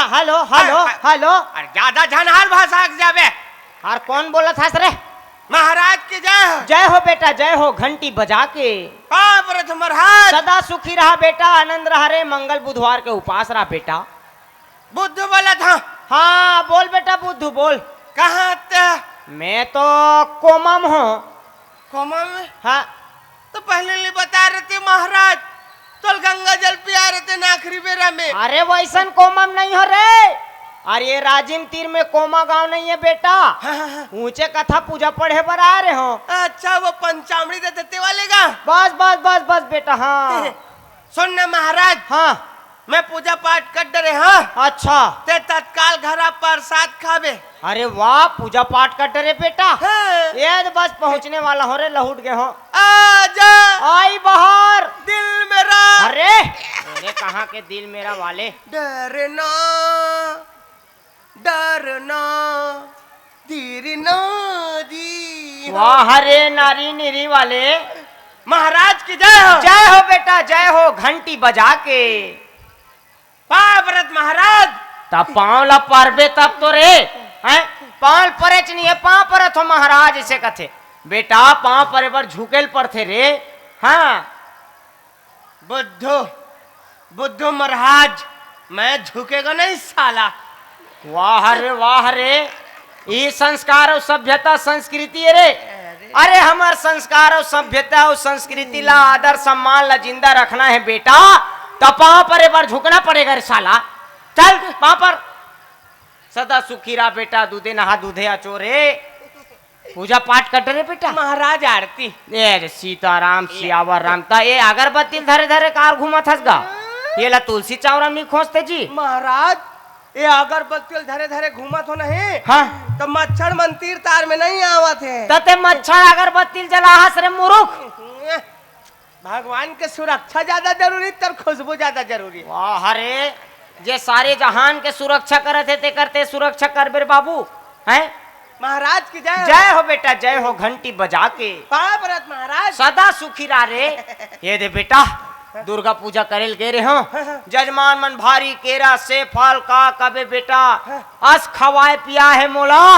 Hello hello hello. अरे ज्यादा झनहार भाषा जाबे। और कौन बोला था सर? महाराज की जय हो। जय हो बेटा जय हो, घंटी बजा के। व्रत महाराज सदा सुखी रहा बेटा, आनंद रहा रे, मंगल बुधवार के उपास रहा बेटा। बुद्ध बोला था। हाँ बोल बेटा बुद्धू बोल। कहाँ थे? मैं तो कोमम हूँ। कोमम में? हाँ तो पहले ले बता रहे थे महाराज, तो गंगा जल पिया रहे थे नाखरी बेरा में। अरे वैसन कोमम नहीं हो रे, अरे ये राजिम तीर में कोमा गांव नहीं है बेटा। ऊंचे कथा पूजा पढ़े पर आ रहे हो। अच्छा वो पंचामृत देते वाले का। बस बस बस बस बेटा। हाँ सुनने महाराज, हाँ मैं पूजा पाठ कर डरे। हाँ अच्छा ते तत्काल घर प्रसाद खावे। अरे वाह, पूजा पाठ कर डरे बेटा। हाँ। ये तो बस पहुंचने वाला हो रे, लहुट गए हो। आजा आई बाहर दिल मेरा। अरे अरे कहाँ के दिल मेरा वाले। डरना डरना धीरना दी। वाह हरे नारी निरी वाले। महाराज की जय हो। जय हो बेटा जय हो, घंटी बजा के। व्रत महाराज तब पाँव ला परबे तब तो रे हैं, पाँव परेच नहीं है, पाँव परत हो महाराज ऐसे कथे बेटा, पाँव परे पर झुकेल पर थे रे। हाँ बुद्धू महाराज, मैं झुकेगा नहीं साला। वाह रे, ये संस्कार और सभ्यता संस्कृति है रे। अरे हमार संस्कार और सभ्यता और संस्कृति ला आदर सम्मान ला जिंदा रखना है बेटा, तो पाँव पर एक बार झुकना पड़ेगा रे साला। चल पाँव पर। सदा सुखी रहा बेटा, दूधे नहा दूधे अचोरे। पूजा पाठ कर रे बेटा। महाराज आरती। ये सीताराम सियावर राम ता ये अगरबत्ती धरे धरे कार घूमा थस गा। ये ला तुलसी चावरा नहीं खोजते जी महाराज, ये अगरबत्ती धरे धरे घूमा तो नहीं। हाँ तो मच्छर मंदिर तार में नहीं आवत है। तते मच्छर अगरबत्ती जला हस रे मुरुख। भगवान के सुरक्षा ज्यादा जरूरी तर खुशबू ज्यादा जरूरी। वाह हरे, जे सारे जहान के सुरक्षा करते थे करते सुरक्षा कर बेर बाबू हैं। महाराज की जय। जय हो बेटा जय हो, घंटी बजा के। व्रत महाराज सदा सुखी रहा रे। ये दे बेटा, दुर्गा पूजा करेल गे रे हो। जजमान मन भारी केरा से फल का कबे बेटा अस खवाए पिया है मोला।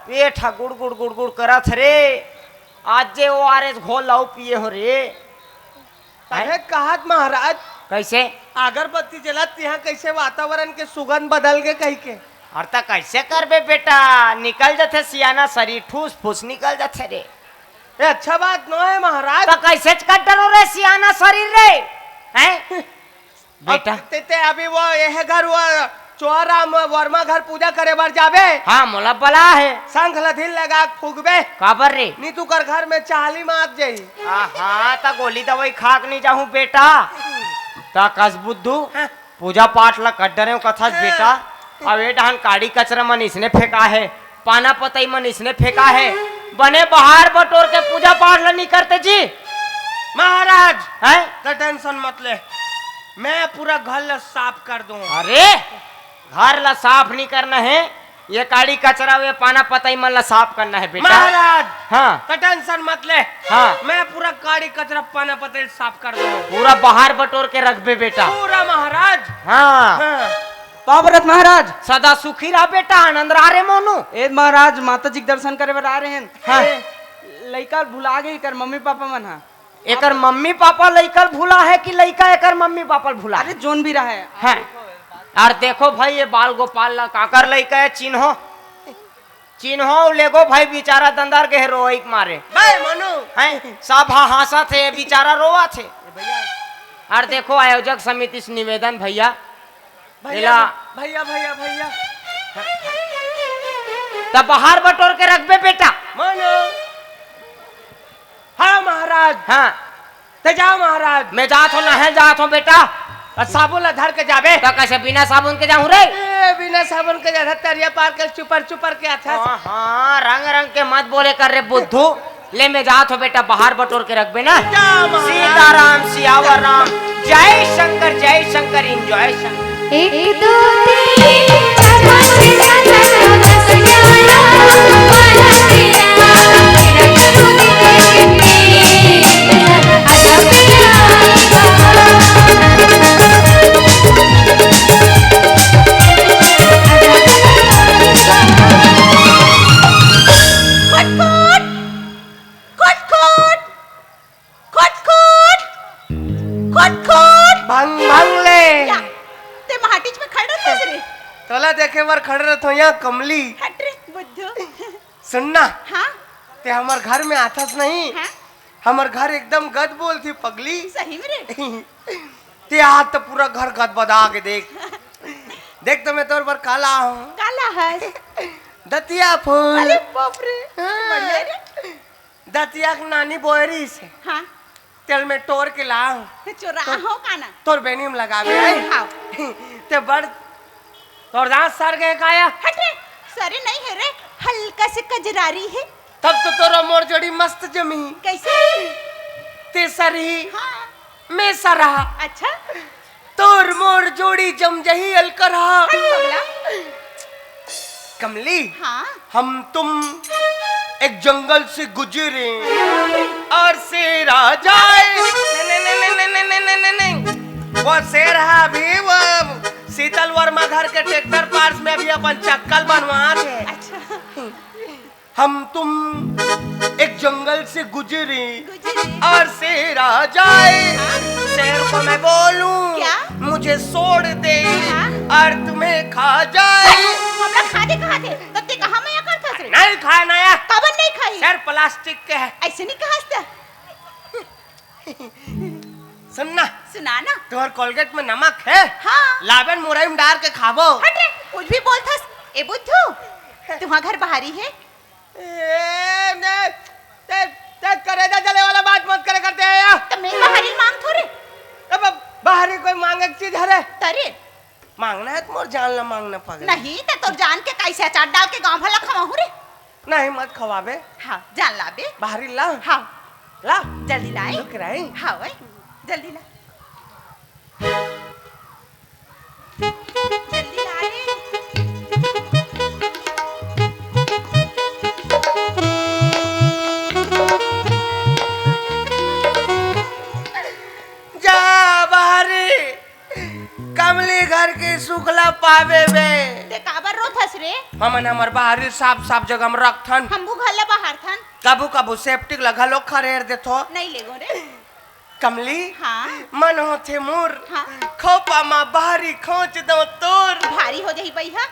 पेट गुड़ गुड़ गुड़ गुड़ करत रे। आज जे ORS घोल लाओ पिए हो रे। अरे कहत महाराज, कैसे अगरबत्ती जलत यहाँ कैसे वातावरण के सुगंध बदल के कही के। और ता कैसे करबे बेटा, निकल जाते सियाना शरीर, ठूस फूस निकल जाते रे। ये अच्छा बात न है महाराज। तो कैसे कट डरो रे सियाना शरीर रे हैं बेटा। ते अभी वो यह घर वो चौरा वर्मा घर पूजा करे बार जाबे। हाँ मोला बला है। शंख लधिल लगा फूकबे। काबर रे? नी तू कर घर में चाली मात जाई। हाँ ता गोली दवाई खाक नहीं जाऊं बेटा। ता कस बुद्धू पूजा पाठ ला कट डरे कथा बेटा। अब ये डहान काड़ी कचरा मन इसने फेंका है, पाना पतई मन इसने फेंका है, बने बाहर बटोर के पूजा पाठ ला नहीं करते जी महाराज। हैं तो टेंशन मत ले, मैं पूरा घर ला साफ कर दूं। अरे घर ला साफ नहीं करना है, ये काड़ी कचरा वे पाना पतई मन ला साफ करना है बेटा। महाराज हाँ तो टेंशन मत ले। हाँ मैं पूरा काड़ी कचरा पाना पतई साफ कर दूं। पूरा बाहर बटोर के रख बे बेटा। पूरा महाराज। हाँ व्रत महाराज, सदा सुखी रहा बेटा, आनंद रहा रे मोनू। ए महाराज, माता जी के दर्शन करे बर आ रहे हैं। हाँ। लइका भुला गई कर मम्मी पापा मन। हाँ एकर मम्मी पापा लइकल भूला है कि लइका एकर मम्मी पापा भूला? अरे जोन भी रहा है। हाँ। और देखो भाई ये बाल गोपाल ला काकर लइका है, चिन्हो चिन्हो लेगो भाई, बेचारा दंदार के रोइक मारे भाई मनु हैं, सब हासा थे, बेचारा रोवा थे। और देखो आयोजक समिति से निवेदन भैया भैया भैया भैया भैया तब बाहर बटोर के रख बे बेटा। मनु। हाँ महाराज। हाँ ते जाओ महाराज। मैं जात हूँ, नहे जात हूँ बेटा। साबुन धर के जाबे। तो कैसे बिना साबुन के जाऊँ रे? बिना साबुन के जा तरिया पार के चुपर चुपर के अच्छा। हाँ रंग रंग के मत बोले कर रे बुद्धू। ले मैं जात हो बेटा, बाहर बटोर के रख बे ना। सीताराम सियावर राम, जय शंकर इंजॉय शंकर। 1 2 3 4 5 6 7 8 9 10 भंग भंग ले ते महाटीच में खड़ रहतेस रे तोला देखे बार खड़े रहतो यहाँ कमली हट रे बुद्धू सुनना हाँ ते हमार घर में आथस नहीं हाँ हमार घर एकदम गद बोलती पगली सही में रे ते आज तो पूरा घर गद बदा के देख देख तो मैं तोर पर काला हूँ काला है दतिया फूल अरे बाप रे बढ़िया रे दतिया की नानी बोरी से हाँ तेल में टोर के लाऊं चोरा हो काना तोर बेनी में लगावे आई हाँ ते बड़ तोर दांत सर गए काया हट रे सरे नहीं है रे हल्का से कजरारी है तब तो तोरा मोर जोड़ी मस्त जमी कैसे ते सरही हाँ मैं सरा अच्छा तोर मोर जोड़ी जम जही अलकरा हट पगला कमली हाँ हम तुम एक जंगल से गुजरे और शेर आ जाए नहीं वो शेर है अभी वो शीतल वर्मा घर के ट्रैक्टर पार्ट्स में भी अपन चक्कल बनवा थे अच्छा हम तुम एक जंगल से गुजरे गुजरे और शेर आ जाए शेर को मैं बोलूं क्या? मुझे छोड़ दे हाँ? और तुम्हें खा जाए हमरा खाते कहाँ थे तब ते कहाँ मैं करता रे नहीं खाए नया कबन नहीं खाई शेर प्लास्टिक के है ऐसे नहीं कहा सुनना सुना ना तुम्हार कोलगेट में नमक है हाँ लाबन मुरई में डाल के खाबो हट रे कुछ भी बोलता ए बुद्धू तुम्हारा घर बाहरी है ते करेजा जले वाला बात मत करे करते हैं यार तो मैं बाहरी मांग थोड़े अब बाहरी कोई मांगे की चीज है तरे मांगना है तुम्हार जान ला मांगना पड़ेगा नहीं तो तोर जान के कैसे अचार डाल के गांव भला खवाहू रे नहीं मत खवाबे हाँ जान ला बे बाहरी ला हाँ ला जल्दी लाए रुक रही हाँ भाई जल्दी ला जल्दी लाए जा बाहरी कमली घर की सुखला पावे बे ते काबर रो थस रे हमन हमर बाहरी साफ साफ जगह में रखथन हमबू घर ला बाहर थन कबू कबू सेप्टिक लगा लो खरेर देथो नहीं लेगो रे कमली हाँ मन होथे मोर हाँ खोपा मा बाहरी खोच दो तोर भारी हो जाई भैया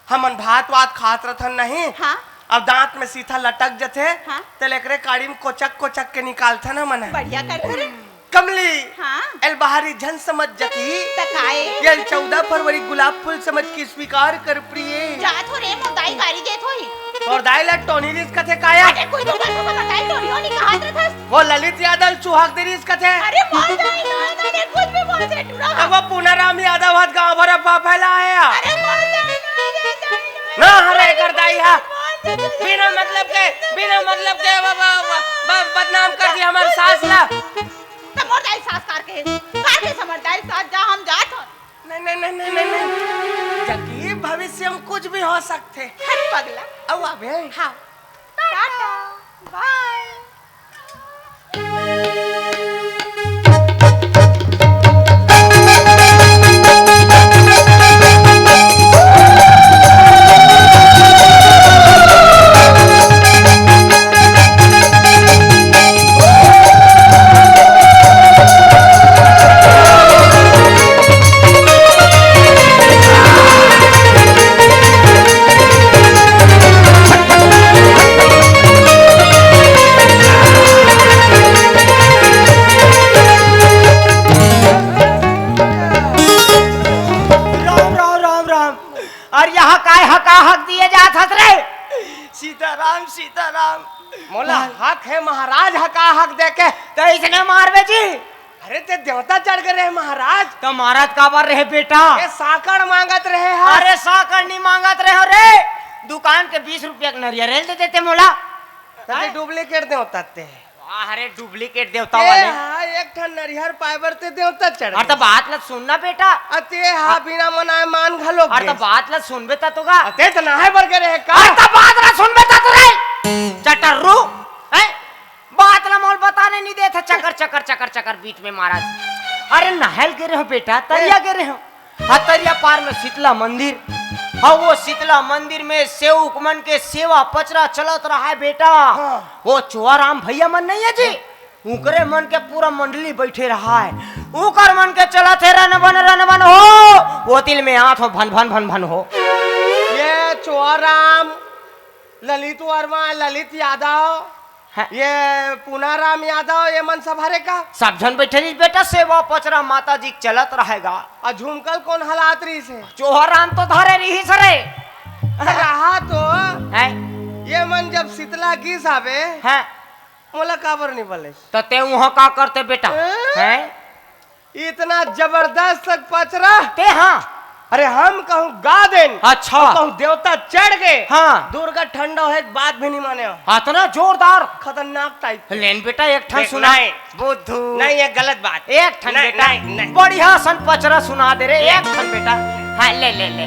हमन भात वात खात रहथन नहीं हाँ अब दांत में सीधा लटक जथे हाँ। ते लेकरे काड़ी में कोचक कोचक के निकालथन हमन बढ़िया करते रे कमली हाँ एल बाहरी झन समझ जती तकाए ये 14 फरवरी गुलाब फूल समझ के स्वीकार कर प्रिय जात हो रे मोदाई गाड़ी देत होई और दाइला टोनी रिस कथे काया अरे कोई तो बात बताई तो नहीं कहा थस वो ललित यादव चुहाक दे रिस कथे अरे बोल दे ना कुछ भी बोल दे टूरा अब वो पूनाराम यादव हाथ गांव भर फैला आया अरे बोल दे ना हरे कर दाई हा बिना मतलब के बदनाम कर दिया हमारे सास ला समझदारी सास कार के समझदारी सास जा हम जात हो नहीं जबकि भविष्य में कुछ भी हो सकते हट पगला अब अबे हाँ टाटा बाय और यहाँ काय हका हक दिए जात हस रे सीताराम मोला हक है महाराज हका हक देके तो इसने मारवे जी अरे ते देवता चढ़ गए महाराज तो महाराज काबर रहे बेटा ये साकड़ मांगत रहे हा अरे साकर नहीं मांगत रहे हो रे दुकान के 20 रुपया के नरियल दे देते मोला ते डुप्लीकेट देवता ते अरे डुप्लीकेट देवता वाले हाँ एक ठन नरिहर पाइबर ते देवता चढ़ और तो बात ला सुनना बेटा अते हा बिना मनाए मान घलो और तो बात ला सुनबे ता तोगा अते त नाहे बर करे का और तो बात ला सुनबे ता तो रे चटर्रू हैं बात ला मोल बताने नहीं देता चक्कर चक्कर चक्कर चक्कर बीच में महाराज अरे नहल गिरे हो बेटा तरिया गिरे हो हतरिया पार में शीतला मंदिर हाँ वो शीतला मंदिर में सेव उपमन के सेवा पचरा चलत रहा है बेटा हाँ। वो चुआराम भैया मन नहीं है जी उकरे मन के पूरा मंडली बैठे रहा है, उकर मन के चला थे रन बन हो, वो तिल में आँख हो भन भन भन भन हो। ये चोराम, ललित वर्मा, ललित यादव, हैं? ये पूनाराम यादव, ये मन सब हरे का सब जन बैठे रही बेटा, सेवा पचरा माता जी चलत रहेगा। और झुमकल कौन हलात रही से चोहराम तो धरे रही सरे रहा तो है, ये मन जब शीतला गीस आवे है मोला काबर नहीं बोले तो ते वहाँ का करते बेटा है? इतना जबरदस्त पचरा। ते हाँ अरे हम कहूँ गा देन, अच्छा कहूँ देवता चढ़ गए, हाँ दुर्गा ठंडा है बात भी नहीं माने, इतना जोरदार खतरनाक टाइप। लेन बेटा एक ठन देख, सुना नहीं। बुद्धू नहीं ये गलत बात। एक ठन नहीं, बेटा नहीं, नहीं। बढ़िया सन पचरा सुना दे रे एक ठन बेटा। हाँ ले ले ले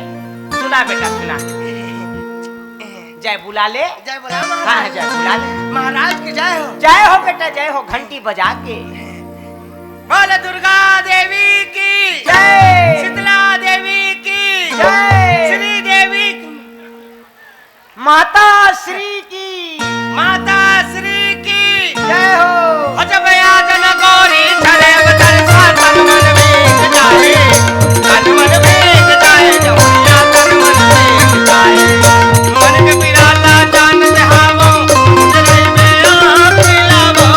सुना बेटा सुना। जय बुला ले, जय बोला हाँ महाराज। जय बुला ले, महाराज की जय हो। जय हो बेटा जय हो, घंटी बजा के बोले दुर्गा देवी की जय, शीतला देवी की जय, श्री देवी की, माता श्री की माता श्री की जय हो। अजब यादन गौरी चले बदल सा तन मन में जाए, तन मन में जाए जमुनिया तन मन में जाए, मन के पिराला जान से हावो तेरे में आँख मिलावो,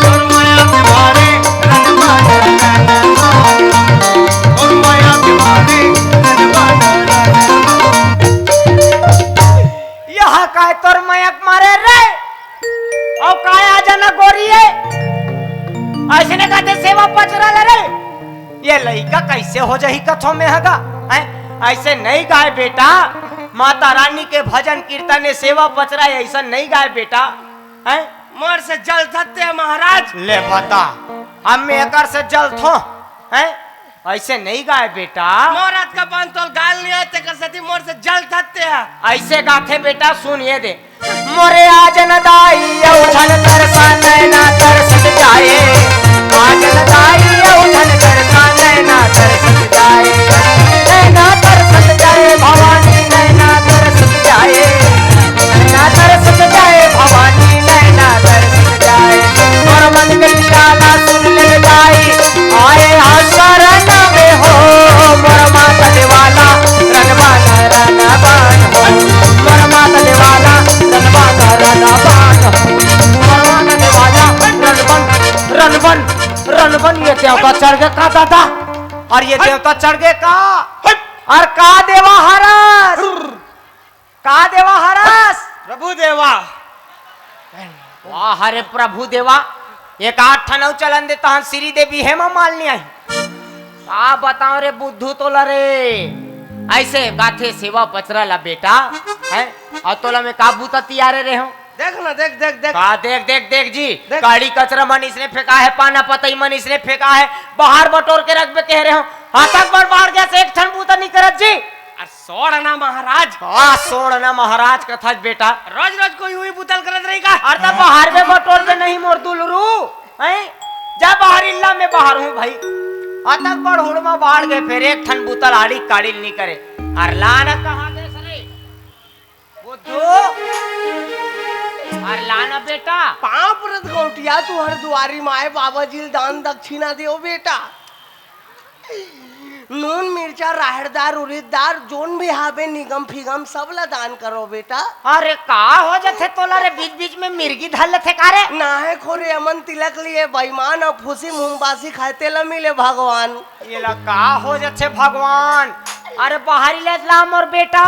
और माया के मारे रन मारे और माया के मारे रन मारे। यह काय तोर मयक मारे रे और काय आजा न गोरिए, ऐसे ने कहते सेवा पचरा ले रे, ये लड़का कैसे हो जाही कथों में हगा है? ऐसे नहीं गाय बेटा, माता रानी के भजन कीर्तन ने सेवा पचरा ऐसा नहीं गाय बेटा है? मोर से जल थते हैं महाराज। ले बता हम एकर से जल थो है? ऐसे नहीं गाय बेटा, मोरात का पान तोल गाल नहीं आते कर सती मोर से जल थते हैं। ऐसे गाथे बेटा सुनिए दे। मोरे आज न दाई उठन तरसा नैना तरसत जाए, आज न दाई उठन तरसा नैना तरसत जाए, नैना तरसत जाए भवानी नैना तरसत जाए, नैना तरसत जाए भवानी नैना तरसत जाए, और मन के निराला सुन ले जाई आए शरण में हो, मोर माता देवाला रनबान रनबान हो, मोर माता देवाला रनबान रनबान हो, मोर माता देवाला रनबन रनबन रनबन। ये देवता चढ़ गए का दादा, और ये देवता चढ़ गए का, और का देवा हरस, का देवा हरस, प्रभु देवा वाह हरे प्रभु देवा। एक 8 चलन देता हन श्री देवी हेमा मालिनी आई, आ बताओ रे बुद्धू तोला रे, ऐसे गाथे सेवा पचरा ला बेटा है? और तोला में काबू तैयारे रहे हो, देख ना देख देख देख का देख देख देख जी, देख। गाड़ी कचरा मन इसने फेंका है, पाना पतई मन इसने फेंका है, बाहर बटोर के रख बे कह रहे हो, हाथक बड़ बाहर गया से एक ठन बूता नहीं करत जी। सोड़ना महाराज, सोड़ना महाराज कथा बेटा, रोज रोज कोई हुई बुतल करत रही का। और तब बाहर में बटोर के नहीं मोर दुलरू हैं? जा बाहर इल्ला में बाहर हूँ भाई, अतक बड़ हुड़मा बाढ़ गए, फिर एक ठन बुतल आड़ी काड़ी नहीं करे, और लाना कहाँ गए सरे बुद्धू, और लाना बेटा पाँव परत गौटिया तू हर दुआरी माए बाबा जी दान दक्षिणा दियो बेटा, नून मिर्चा राहड़दार उड़ीदार जोन भी हावे निगम फिगम सब ला दान करो बेटा। अरे का हो जाते तोला रे, बीच बीच में मिर्गी धल थे का रे, ना है खोरे अमन तिलक लिए बेईमान और फूसी मुंहबासी खाते ला मिले भगवान। ये ला का हो जाते भगवान। अरे बाहरी ले लाम और बेटा,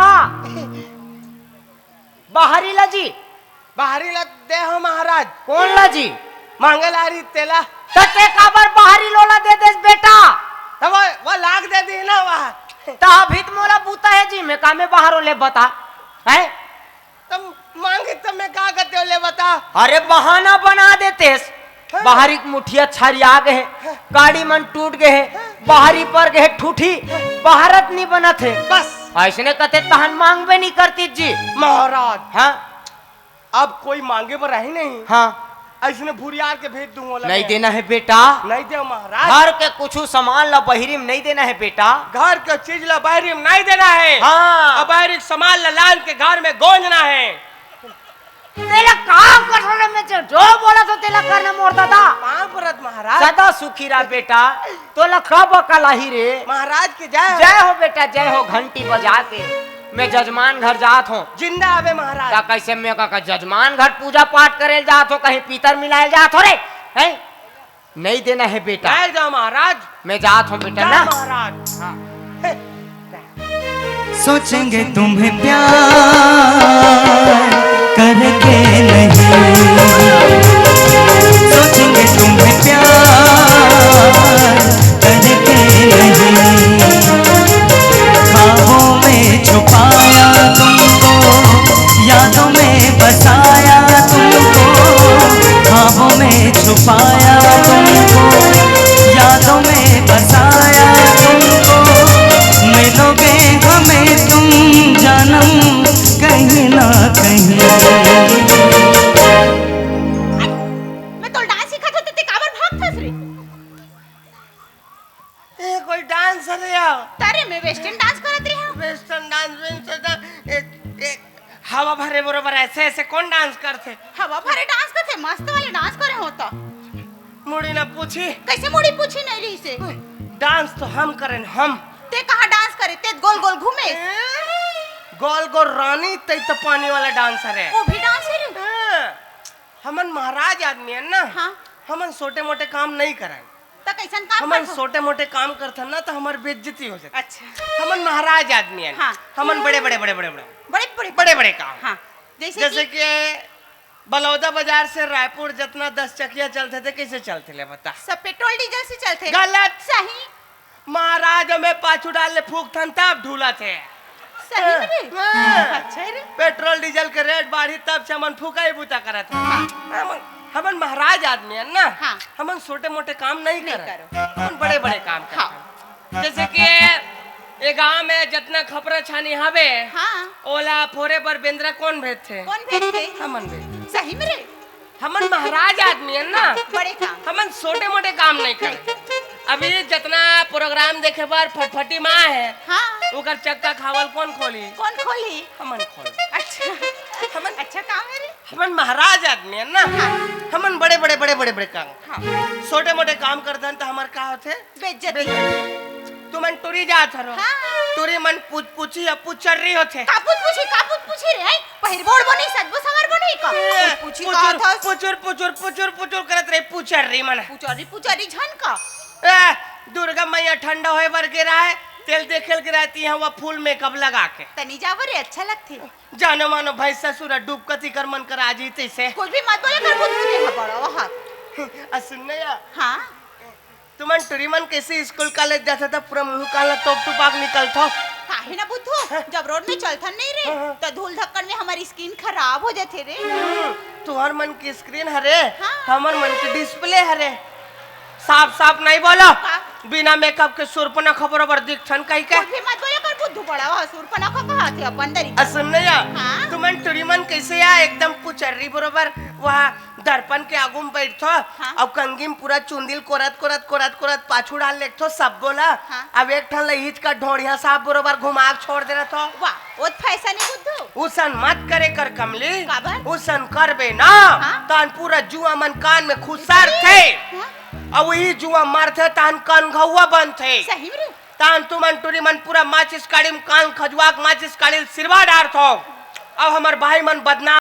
बाहरी ला जी, बाहरी ला दे हो महाराज, कौन ला जी, मंगलारी तेला तते काबर बाहरी लोला दे देस बेटा, तो वो लाग दे दी ना वहाँ, ताभित मोला बूता है जी मैं कामे बाहर ले बता है? तुम मांगे तो मैं क्या करते हो ले बता। अरे बहाना बना देते, बाहरी मुठिया छरिया गए है, गाड़ी मन टूट गए है, बाहरी पर गए ठूठी, बाहरत नहीं बना थे, बस ऐसने कहते तहन मांग भी नहीं करती जी। महाराज हाँ अब कोई मांगे पर रही नहीं, हाँ ऐसने भूरियार के भेज दूंगा। नहीं देना है बेटा, नहीं दे महाराज, घर के कुछ सामान ला बहिरीम नहीं देना है बेटा, घर के चीज ला बाहरी में नहीं देना है, हाँ अब बाहरी सामान ला लान के घर में गोंजना है। तेला काम करने में जो बोला तो तेला करना मोर दादा पाँव परत महाराज। सदा सुखी रहा बेटा। तोला कब कलाही रे। महाराज के जय जय हो बेटा जय हो। घंटी बजा के मैं जजमान घर जात हूँ। जिंदा आवे महाराज। का कैसे मैं का जजमान घर पूजा पाठ करे जात हो कहीं पीतर मिलाए जात हो रे हैं? नहीं देना है बेटा। जय जाओ महाराज। मैं जात हूँ बेटा जय ना। महाराज। हाँ। सोचेंगे तुम्हें प्यार करके नहीं, सोचेंगे तुम्हें प्यार करके नहीं, ख्वाबों में छुपाया तुमको, यादों में बसाया तुमको, ख्वाबों में छुपाया तुमको, यादों में बसाया तुमको, मिलोगे हमें तुम जन्म कहीं ना कहीं। मैं तो डांस सिखा तो ते काबर भागतस रे। ए कोई डांस रे यार। तारे मैं वेस्टर्न डांस करत रही हूं। वेस्टर्न डांस हवा भरे बरोबर ऐसे ऐसे कौन डांस करते? हवा भरे डांस करते मस्त वाले डांस करे होता। मुड़ी ना पूछी। कैसे मुड़ी पूछी नहीं रही से। डांस तो हम करें हम। ते कहाँ डांस करे ते गोल गोल घूमे। गोल गोल रानी तई तो पानी वाला डांसर है। वो भी डांस है। हमन महाराज आदमी है ना। हाँ। हमन छोटे मोटे काम नहीं कराए। तो कैसन काम हमन करत हो? छोटे मोटे काम करते ना तो हमारी बेइज्जती हो जाती। अच्छा। हमन महाराज आदमी है। हाँ। हमन बड़े बड़े बड़े बड़े बड़े बड़े बड़े बड़े बड़े काम। हाँ। जैसे जैसे कि बलौदा बाजार से रायपुर जितना 10 चकिया चलते थे कैसे चलते ले बता। सब पेट्रोल डीजल से चलते। गलत। सही। महाराज हमें पाछू डाल ले फूक थन तब ढूला थे। सही में भी? हाँ। अच्छा रे। पेट्रोल डीजल के रेट बढ़ी तब से हमन फूका ही बूता करत है। हमन महाराज आदमी है ना। हाँ। हमन छोटे मोटे काम नहीं नहीं करे। हमन बड़े बड़े काम करते। जैसे कि ये गांव में जितना खपरा छानी हवे हाँ। ओला फोरे पर बेंद्रा कौन भेजते? कौन भेजते? हमन भेज। सही में रे। हमन महाराज आदमी है ना। बड़े काम। हमन छोटे मोटे काम नहीं करे। अभी जितना प्रोग्राम देखे बार फटफटी माँ है। हाँ। ओकर चक्का खावल कौन खोली? कौन खोली? हमन खोली। अच्छा। हमन अच्छा काम है रे। हमन महाराज आदमी है ना। हमन बड़े बड़े बड़े बड़े बड़े काम। हाँ। छोटे मोटे काम करते हैं तो हमार का होते? बेइज्जती। तुमन टूरी जात हरो। हाँ। टूरी मन पूछी या पुचर्री होते। कापूत पूछी रे। पहिर बोड़ बनी सदबो समर बनी का। पूछी का था। पुचुर पुचुर पुचुर पुचुर करत रहे पुचर्री मन। पुचारी झन का। दुर्गा मैया ठंडा होए बर गिरा है तेल देखेल के रहती है वह फूल मेकअप लगा के। तनी जावरे अच्छा लगती। जानो मानो भाई ससुर डूब कथी कर मन करा जीते से। कुछ भी मत बोले कर बुद्ध ने बड़ा वहां। सुनने या हाँ। तुमन टूरी मन कैसे स्कूल कॉलेज जाता था पूरा मुंह काला टोप टुपाक निकलता। काहे ना बुद्धू जब रोड में चलता नहीं रे तो धूल धक्कड़ में हमारी स्किन खराब हो जाते रे। तुहर मन की स्क्रीन हरे हाँ। हमर मन की डिस्प्ले हरे। साफ साफ नहीं बोलो। बिना मेकअप के सुरपना खबर पर दिखन कहीं के। कुछ भी मत बोले कर बुद्धू बड़ा वहां सुरपना को कहा थे अपन दरी। सुनने या हाँ। तुमन टूरी मन कैसे या एकदम पुचर्री बरोबर वहाँ दर्पण के आगू में बैठो। हाँ। अब कंगीम पूरा चुंदिल कोरत कोरत कोरत कोरत पाछू डाल लेठो सब बोला। हाँ। अब एक ठन लहीज का ढोड़िया साहब बरोबर घुमा के छोड़ दे रहा था। वाह वो फैसा नहीं बुद्धू। उसन मत करे कर कमली। काबर? उसन करबे ना। हाँ। तान पूरा जुआ मन कान में खुसार थे। हाँ? अब वही जुआ मारते तान कान घौवा बन थे। सही में रे। तान तुमन टूरी मन पूरा माचिस काड़ी में कान खजुआ माचिस काड़ी सिरवा डार थो। अब हमार भाई मन बदनाम